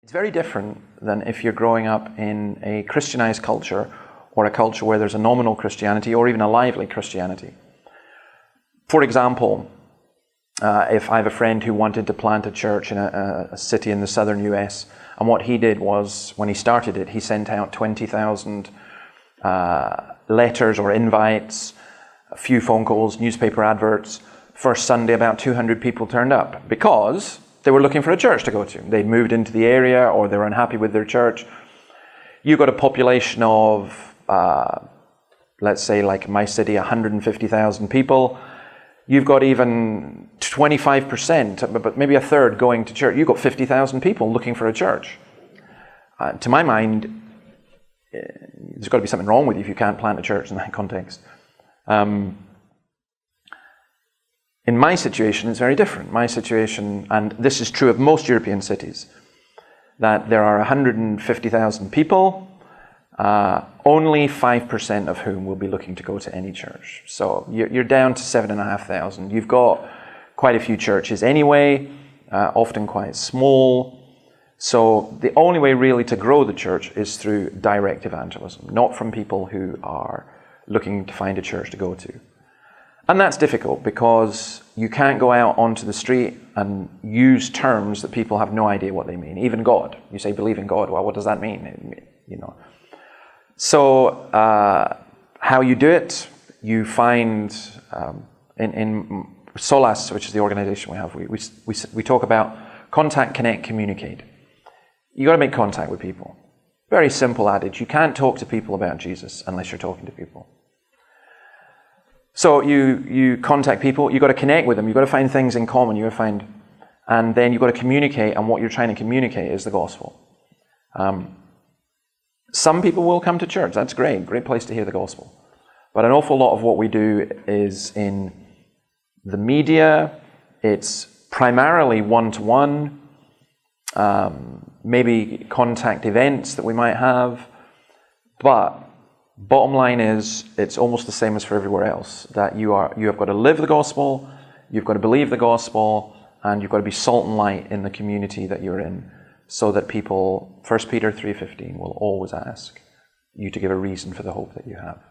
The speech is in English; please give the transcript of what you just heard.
It's very different than if you're growing up in a Christianized culture or a culture where there's a nominal Christianity or even a lively Christianity. For example, if I have a friend who wanted to plant a church in a city in the southern US, and what he did was, when he started it, he sent out 20,000 letters or invites, a few phone calls, newspaper adverts. First Sunday, about 200 people turned up because they were looking for a church to go to. They'd moved into the area or they were unhappy with their church. You got a population of, let's say like my city, 150,000 people. You've got even 25%, but maybe a third going to church. You've got 50,000 people looking for a church. To my mind, there's got to be something wrong with you if you can't plant a church in that context. In my situation, it's very different. My situation, and this is true of most European cities, that there are 150,000 people, only 5% of whom will be looking to go to any church. So you're down to 7,500. You've got quite a few churches anyway, often quite small. So the only way really to grow the church is through direct evangelism, not from people who are looking to find a church to go to. And that's difficult because you can't go out onto the street and use terms that people have no idea what they mean. Even God. You say, believe in God. Well, what does that mean? You know. So how you do it, you find in Solas, which is the organization we have, we talk about contact, connect, communicate. You got to make contact with people. Very simple adage. You can't talk to people about Jesus unless you're talking to people. So you contact people, you've got to connect with them, you've got to find things in common, and then you've got to communicate, and what you're trying to communicate is the gospel. Some people will come to church, that's great place to hear the gospel. But an awful lot of what we do is in the media, it's primarily one-to-one, maybe contact events that we might have, but bottom line is, it's almost the same as for everywhere else, that you have got to live the gospel, you've got to believe the gospel, and you've got to be salt and light in the community that you're in, so that people, 1 Peter 3:15, will always ask you to give a reason for the hope that you have.